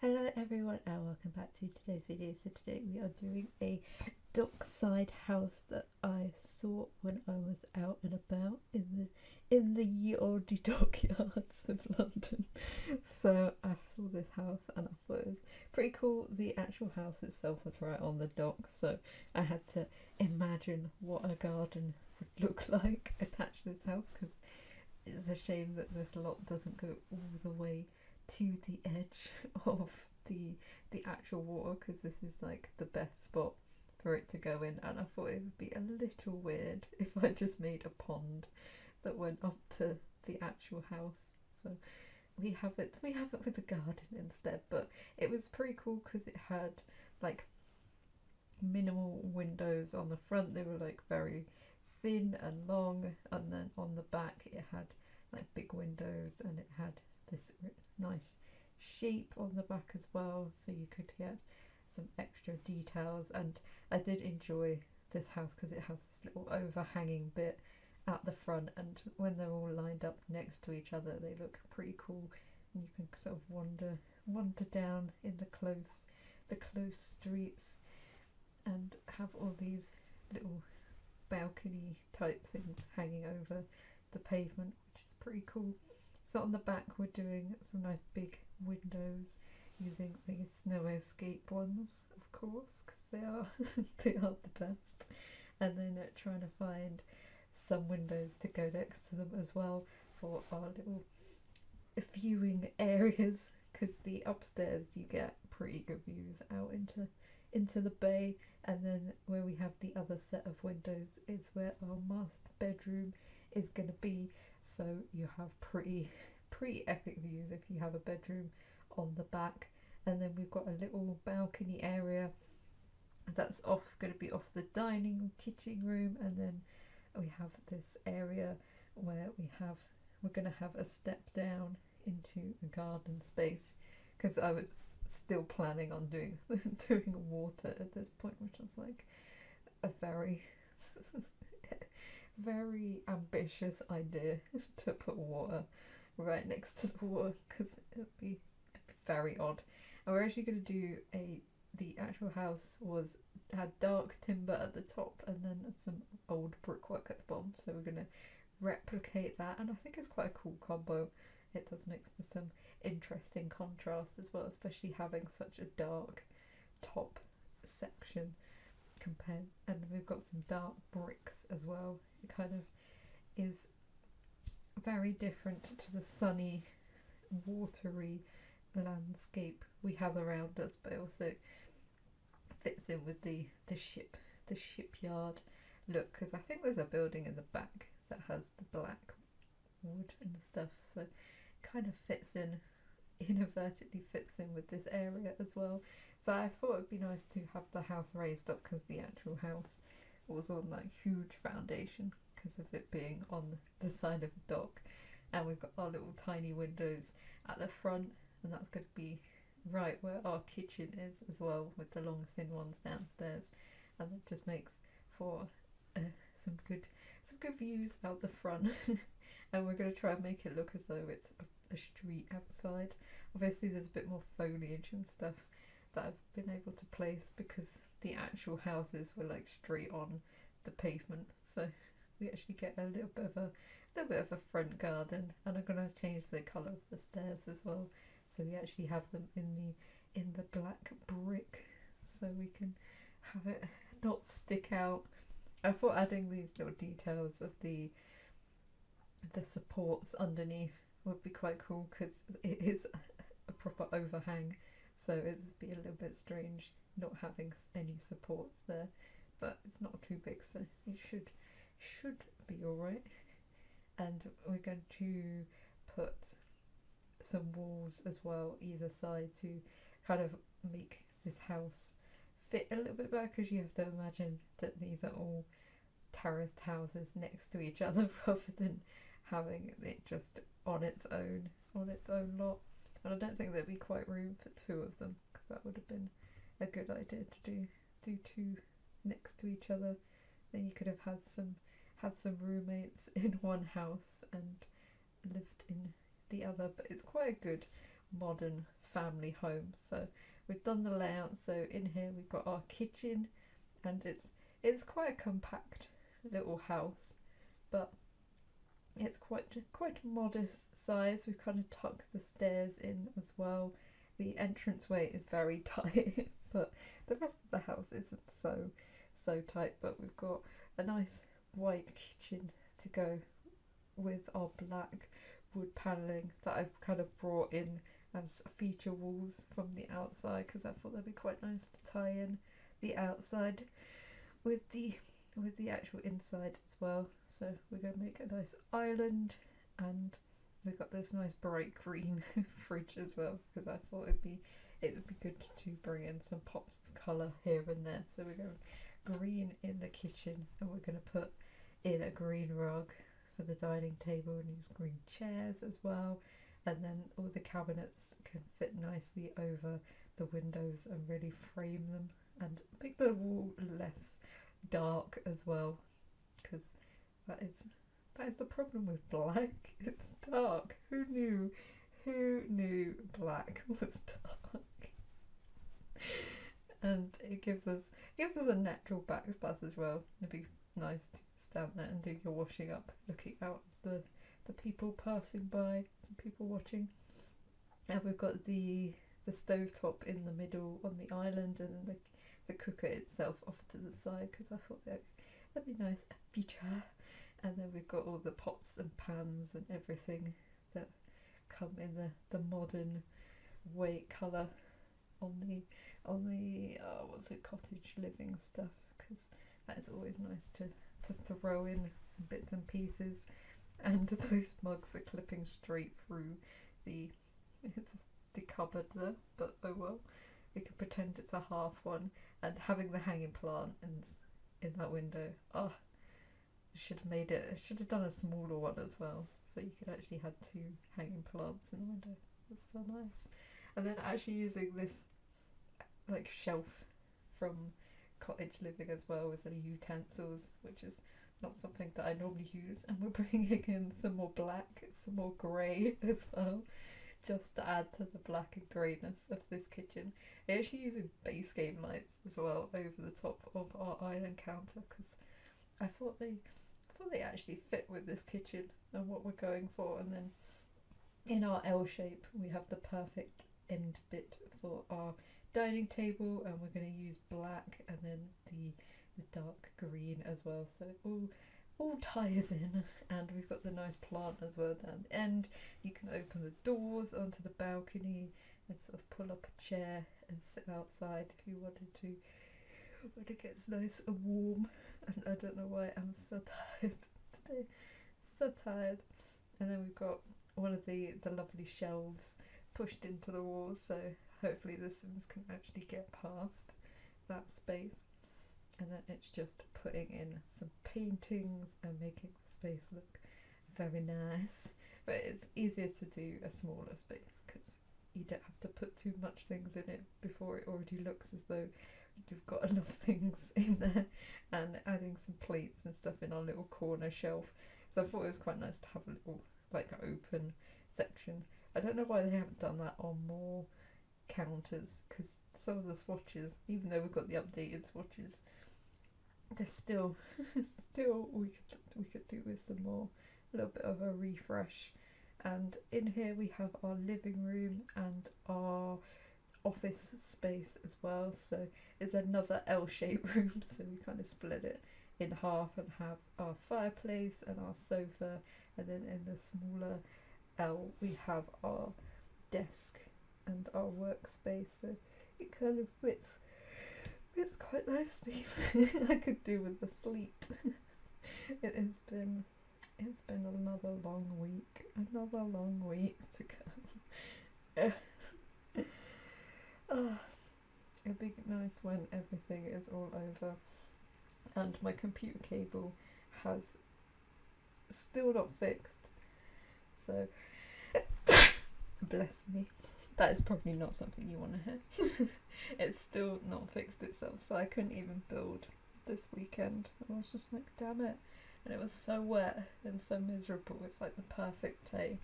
Hello everyone and welcome back to today's video. So today we are doing a dockside house that I saw when I was out and about in the ye olde dockyards of London. So I saw this house and I thought it was pretty cool. The actual house itself was right on the dock, so I had to imagine what a garden would look like attached to this house, because it's a shame that this lot doesn't go all the way to the edge of the actual water, because this is like the best spot for it to go in, and I thought it would be a little weird if I just made a pond that went up to the actual house. So we have it with a garden instead, but it was pretty cool because it had like minimal windows on the front. They were like very thin and long, and then on the back it had like big windows, and it had this nice shape on the back as well, so you could get some extra details. And I did enjoy this house because it has this little overhanging bit at the front, and when they're all lined up next to each other they look pretty cool, and you can sort of wander down in the close streets and have all these little balcony type things hanging over the pavement, which is pretty cool. So on the back we're doing some nice big windows using these snow escape ones, of course, because they are they are the best. And then trying to find some windows to go next to them as well for our little viewing areas, because the upstairs you get pretty good views out into the bay, and then where we have the other set of windows is where our master bedroom is going to be. So you have pretty epic views if you have a bedroom on the back. And then we've got a little balcony area that's going to be off the dining kitchen room, and then we have this area where we're going to have a step down into a garden space, because I was still planning on doing water at this point, which was like a very very ambitious idea to put water right next to the water, because it'd be very odd. And we're actually going to do the actual house had dark timber at the top and then some old brickwork at the bottom, so we're going to replicate that, and I think it's quite a cool combo. It does make for some interesting contrast as well, especially having such a dark top section compared, and we've got some dark bricks as well. It kind of is very different to the sunny watery landscape we have around us, but it also fits in with the shipyard look, because I think there's a building in the back that has the black wood and stuff, so it kind of inadvertently fits in with this area as well. So I thought it'd be nice to have the house raised up, because the actual house was on like huge foundation because of it being on the side of the dock, and we've got our little tiny windows at the front, and that's going to be right where our kitchen is as well, with the long thin ones downstairs, and it just makes for some good views out the front. And we're going to try and make it look as though it's a street outside. Obviously there's a bit more foliage and stuff that I've been able to place, because the actual houses were like straight on the pavement, so we actually get a little bit of a front garden. And I'm going to change the colour of the stairs as well, so we actually have them in the black brick, so we can have it not stick out. I thought adding these little details of the supports underneath would be quite cool, because it is a proper overhang, so it'd be a little bit strange not having any supports there, but it's not too big, so it should be alright. And we're going to put some walls as well either side to kind of make this house fit a little bit better, because you have to imagine that these are all terraced houses next to each other rather than having it just on its own lot. And I don't think there'd be quite room for two of them, because that would have been a good idea to do two next to each other. Then you could have had some roommates in one house and lived in the other. But it's quite a good modern family home. So we've done the layout. So in here we've got our kitchen, and it's quite a compact little house, but it's quite a modest size. We've kind of tucked the stairs in as well. The entranceway is very tight, but the rest of the house isn't so tight. But we've got a nice white kitchen to go with our black wood panelling that I've kind of brought in as feature walls from the outside, because I thought that'd be quite nice to tie in the outside with the actual inside as well. So we're going to make a nice island, and we've got this nice bright green fridge as well, because I thought it would be good to bring in some pops of colour here and there. So we're going green in the kitchen, and we're going to put in a green rug for the dining table and use green chairs as well. And then all the cabinets can fit nicely over the windows and really frame them and make the wall less dark as well, because that is the problem with black. It's dark. Who knew black was dark? And it gives us a natural backsplash as well. It'd be nice to stand there and do your washing up, looking out the people passing by, some people watching. And we've got the stovetop in the middle on the island, and then the cooker itself off to the side, because I thought that'd be nice feature. And then we've got all the pots and pans and everything that come in the modern white colour on the what's it, cottage living stuff, because that is always nice to throw in some bits and pieces. And those mugs are clipping straight through the cupboard there, but oh well, we can pretend it's a half one. And having the hanging plant in that window, should have done a smaller one as well, so you could actually have 2 hanging plants in the window. That's so nice. And then actually using this like shelf from cottage living as well with the utensils, which is not something that I normally use, and we're bringing in some more black, some more grey as well, just to add to the black and greyness of this kitchen. We're actually using base game lights as well over the top of our island counter, because I thought they actually fit with this kitchen and what we're going for. And then in our L shape we have the perfect end bit for our dining table, and we're going to use black and then the dark green as well, so all ties in. And we've got the nice plant as well down the end. You can open the doors onto the balcony and sort of pull up a chair and sit outside if you wanted to when it gets nice and warm. And I don't know why I'm so tired today, so tired. And then we've got one of the lovely shelves pushed into the wall, so hopefully the Sims can actually get past that space. And then it's just putting in some paintings and making the space look very nice. But it's easier to do a smaller space, because you don't have to put too much things in it before it already looks as though you've got enough things in there. And adding some plates and stuff in our little corner shelf. So I thought it was quite nice to have a little like open section. I don't know why they haven't done that on more counters, because some of the swatches, even though we've got the updated swatches, there's still we could do with some more, a little bit of a refresh. And in here we have our living room and our office space as well, so it's another L-shaped room, so we kind of split it in half and have our fireplace and our sofa, and then in the smaller L we have our desk and our workspace, so it kind of fits quite nicely. I could do with the sleep. It's been another long week to come. It'll be nice when everything is all over. And my computer cable has still not fixed, so bless me, that is probably not something you want to hear. It's still not fixed itself, so I couldn't even build this weekend. I was just like, damn it. And it was so wet and so miserable. It's like the perfect day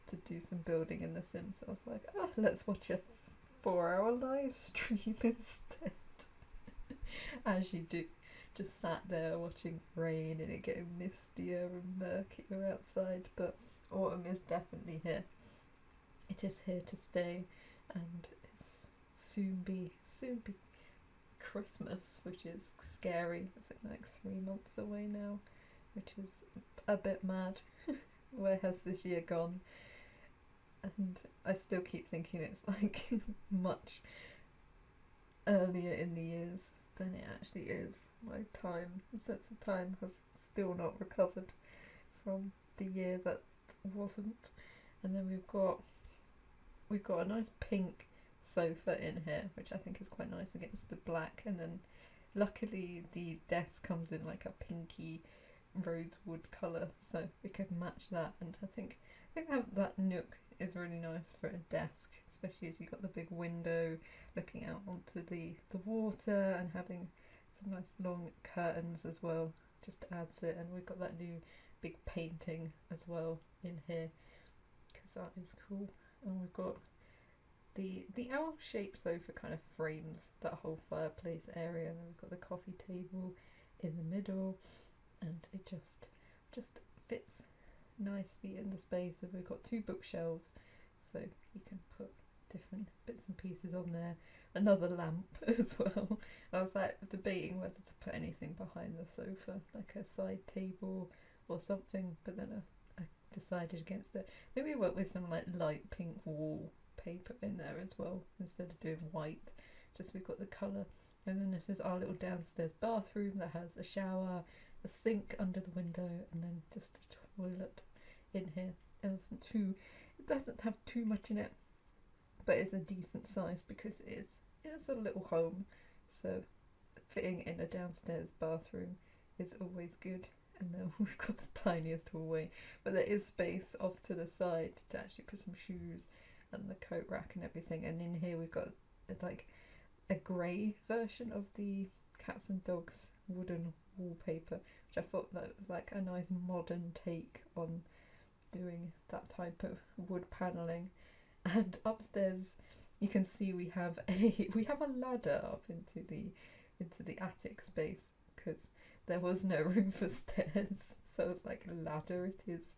to do some building in The Sims. So I was like, oh, let's watch a 4-hour live stream instead. As you do. Just sat there watching rain and it getting mistier and murkier outside, but autumn is definitely here. It is here to stay, and it's soon be Christmas, which is scary. It's like 3 months away now, which is a bit mad. Where has this year gone? And I still keep thinking it's like much earlier in the years than it actually is. My sense of time has still not recovered from the year that wasn't. And then we've got a nice pink sofa in here, which I think is quite nice against the black, and then luckily the desk comes in like a pinky rosewood colour, so we could match that. And I think that nook is really nice for a desk, especially as you've got the big window looking out onto the water and having some nice long curtains as well, just adds it. And we've got that new big painting as well in here, because that is cool. And we've got the owl-shaped sofa kind of frames that whole fireplace area, and then we've got the coffee table in the middle, and it just fits nicely in the space. And we've got 2 bookshelves, so you can put different bits and pieces on there. Another lamp as well. I was like debating whether to put anything behind the sofa, like a side table or something, but then I decided against it. Maybe we went with some like light pink wallpaper in there as well, instead of doing white. Just we've got the colour. And then this is our little downstairs bathroom that has a shower, a sink under the window, and then just a toilet in here. It doesn't have too much in it, but it's a decent size because it's a little home, so fitting in a downstairs bathroom is always good. And then we've got the tiniest hallway, but there is space off to the side to actually put some shoes and the coat rack and everything. And in here we've got like a grey version of the cats and dogs wooden wallpaper, which I thought that was like a nice modern take on doing that type of wood panelling. And upstairs you can see we have a ladder up into the attic space, because there was no room for stairs, so it's like a ladder it is,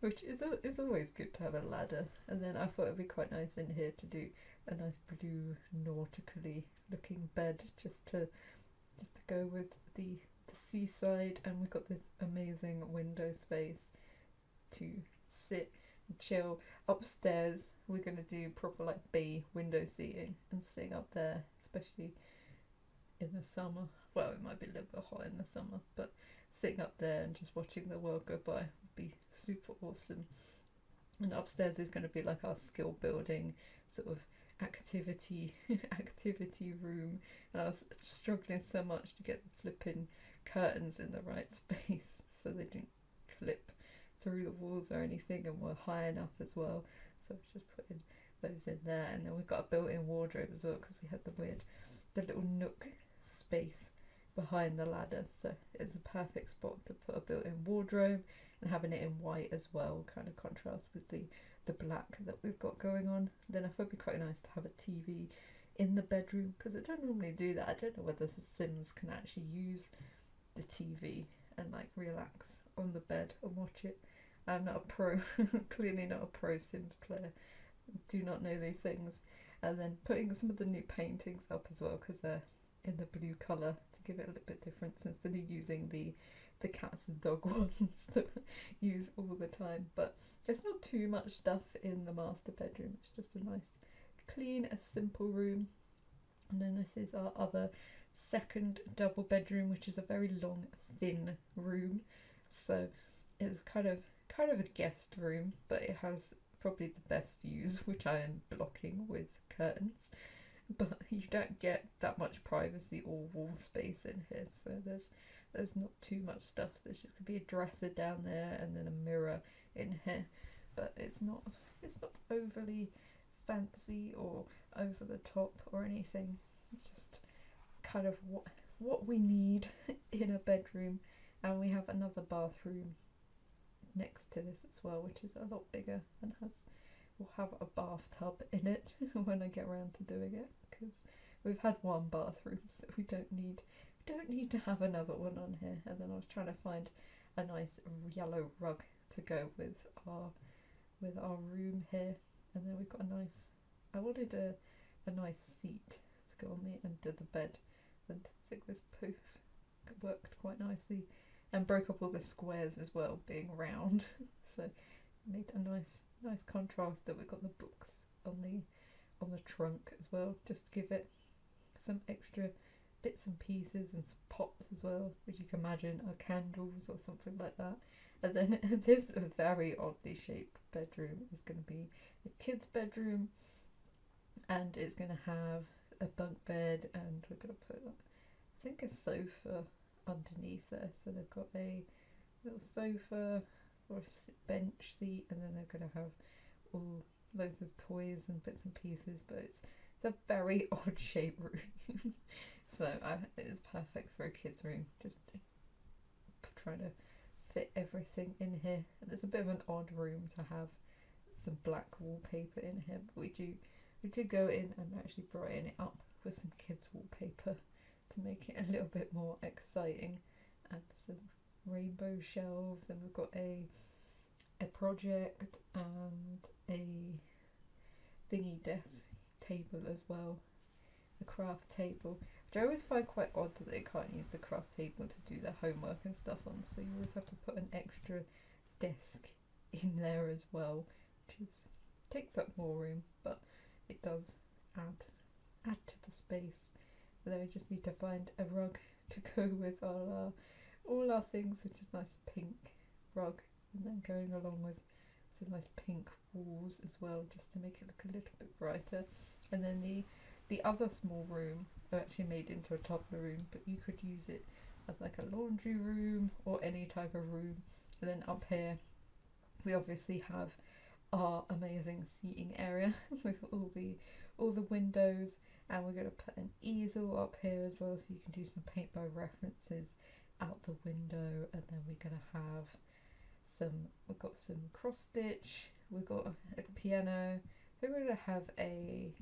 which is always good to have a ladder. And then I thought it'd be quite nice in here to do a nice blue nautically looking bed, just to go with the seaside. And we've got this amazing window space to sit and chill. Upstairs we're going to do proper like bay window seating and sitting up there, especially in the summer. Well, it might be a little bit hot in the summer, but sitting up there and just watching the world go by would be super awesome. And upstairs is going to be like our skill building sort of activity room. And I was struggling so much to get the flipping curtains in the right space so they didn't clip through the walls or anything, and were high enough as well. So I was just putting those in there. And then we've got a built-in wardrobe as well, because we had the little nook space behind the ladder, so it's a perfect spot to put a built-in wardrobe, and having it in white as well kind of contrasts with the black that we've got going on. Then I thought it'd be quite nice to have a TV in the bedroom, because I don't normally do that. I don't know whether the Sims can actually use the TV and like relax on the bed and watch it. I'm not a pro, clearly not a pro Sims player, do not know these things. And then putting some of the new paintings up as well, because they're in the blue colour, to give it a little bit different, instead of using the cats and dog ones that I use all the time. But there's not too much stuff in the master bedroom. It's just a nice clean, a simple room. And then this is our other second double bedroom, which is a very long thin room, so it's kind of a guest room, but it has probably the best views, which I am blocking with curtains. But you don't get that much privacy or wall space in here, so there's not too much stuff. There's just gonna be a dresser down there and then a mirror in here, but it's not overly fancy or over the top or anything. It's just kind of what we need in a bedroom. And we have another bathroom next to this as well, which is a lot bigger and will have a bathtub in it when I get around to doing it, because we've had one bathroom, so we don't need to have another one on here. And then I was trying to find a nice yellow rug to go with our room here, and then we've got I wanted a nice seat to go on the end of the bed, and I think this poof worked quite nicely and broke up all the squares as well, being round. So it made a nice contrast that we've got the books on the trunk as well, just to give it some extra bits and pieces, and some pots as well, which you can imagine are candles or something like that. And then this very oddly shaped bedroom is going to be a kid's bedroom, and it's going to have a bunk bed, and we're going to put, I think, a sofa underneath there. So they've got a little sofa or a bench seat, and then they're going to have all loads of toys and bits and pieces, but it's a very odd shaped room. So it is perfect for a kid's room, just trying to fit everything in here. And it's a bit of an odd room to have some black wallpaper in here, but we do go in and actually brighten it up with some kids wallpaper to make it a little bit more exciting, and some rainbow shelves, and we've got a project and a thingy desk table as well, the craft table, which I always find quite odd that they can't use the craft table to do their homework and stuff on, so you always have to put an extra desk in there as well, which takes up more room, but it does add to the space. But then we just need to find a rug to go with all our things, which is nice pink rug, and then going along with some nice pink walls as well, just to make it look a little bit brighter. And then the other small room are actually made into a toddler room, but you could use it as like a laundry room or any type of room. And then up here we obviously have our amazing seating area with all the windows, and we're going to put an easel up here as well, so you can do some paint by references out the window. And then we're going to have we've got some cross stitch, we've got a piano. Then we're going to have a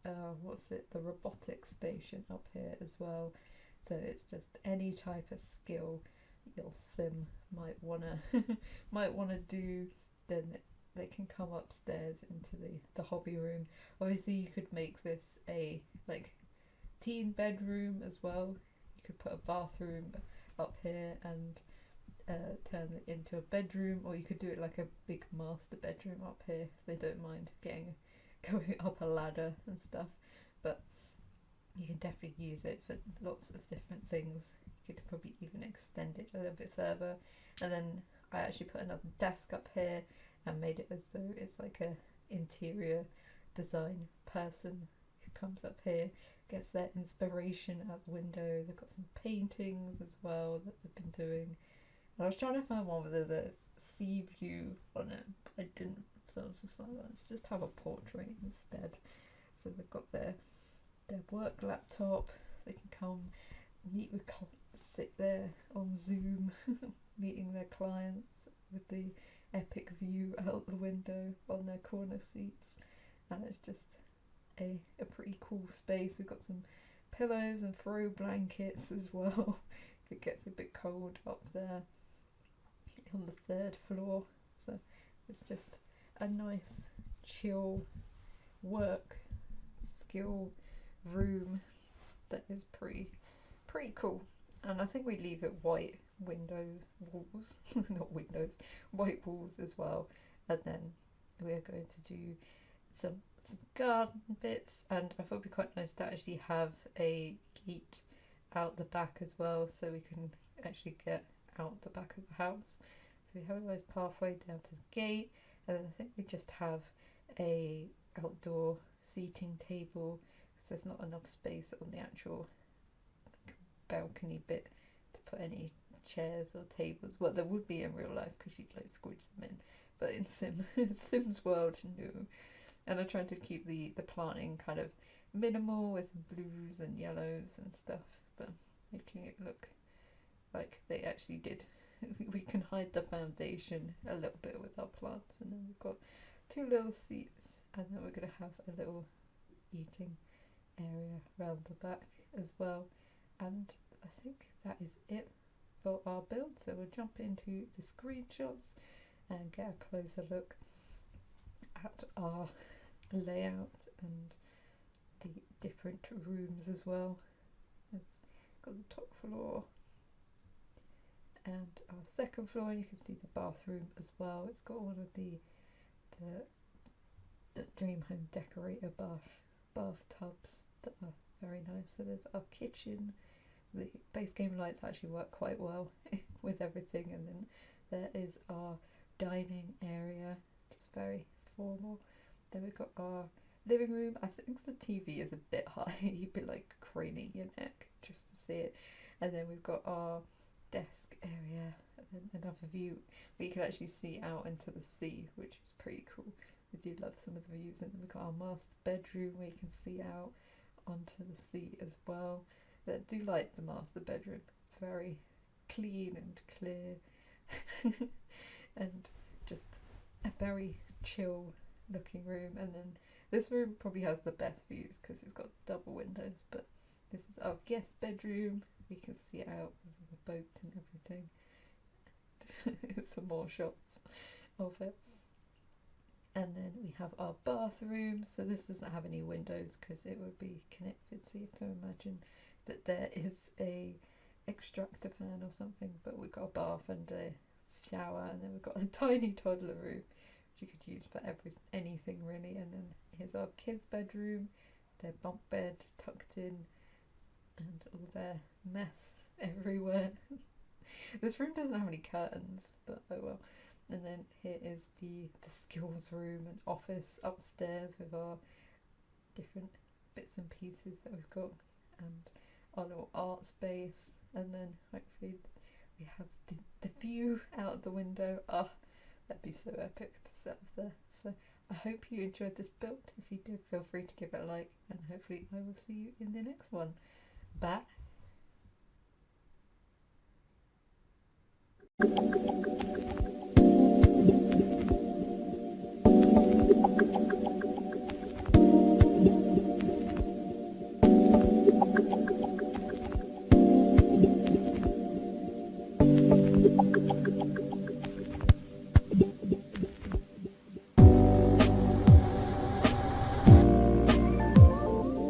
the robotics station up here as well. So it's just any type of skill your sim might wanna do, then they can come upstairs into the hobby room. Obviously you could make this a teen bedroom as well. You could put a bathroom up here and turn it into a bedroom, or you could do it like a big master bedroom up here if they don't mind going up a ladder and stuff. But you can definitely use it for lots of different things. You could probably even extend it a little bit further. And then I actually put another desk up here and made it as though it's like a interior design person who comes up here, gets their inspiration out the window. They've got some paintings as well that they've been doing. And I was trying to find one with the sea view on it, but I didn't. So I was just like, let's just have a portrait instead. So they've got their work laptop. They can come meet with sit there on Zoom meeting their clients with the epic view out the window on their corner seats, and it's just a pretty cool space. We've got some pillows and throw blankets as well if it gets a bit cold up there on the 3rd floor. So it's just a nice chill work skill room that is pretty cool. And I think we leave it white walls not windows, white walls as well. And then we are going to do some garden bits, and I thought it'd be quite nice to actually have a gate out the back as well, so we can actually get out the back of the house. So we have a nice pathway down to the gate, and then I think we just have a outdoor seating table, because there's not enough space on the actual balcony bit to put any chairs or tables. Well, there would be in real life because you'd squidge them in, but in Sims World, no. And I tried to keep the planting kind of minimal with some blues and yellows and stuff, but making it look like they actually did we can hide the foundation a little bit with our plants, and then we've got 2 little seats, and then we're going to have a little eating area round the back as well. And I think that is it for our build, so we'll jump into the screenshots and get a closer look at our layout and the different rooms as well. It's got the top floor and our second floor, and you can see the bathroom as well. It's got one of the Dream Home Decorator bathtubs that are very nice. So there's our kitchen. The base game lights actually work quite well with everything, and then there is our dining area, just very formal. Then we've got our living room. I think the TV is a bit high, you'd be like craning your neck just to see it. And then we've got our desk area, and then another view where you can actually see out into the sea, which is pretty cool. We do love some of the views. And then we've got our master bedroom where you can see out onto the sea as well. I do like the master bedroom. It's very clean and clear and just a very chill looking room. And then this room probably has the best views because it's got double windows, but this is our guest bedroom. We can see out over the boats and everything. Some more shots of it. And then we have our bathroom. So this doesn't have any windows because it would be connected, so you have to imagine that there is a extractor fan or something, but we've got a bath and a shower, and then we've got a tiny toddler room which you could use for anything really. And then here's our kids' bedroom, their bunk bed tucked in and all their mess everywhere. This room doesn't have any curtains, but oh well. And then here is the skills room and office upstairs with our different bits and pieces that we've got, and our little art space. And then hopefully we have the view out the window. That'd be so epic to set up there. So I hope you enjoyed this build. If you did, feel free to give it a like, and hopefully I will see you in the next one. Bye.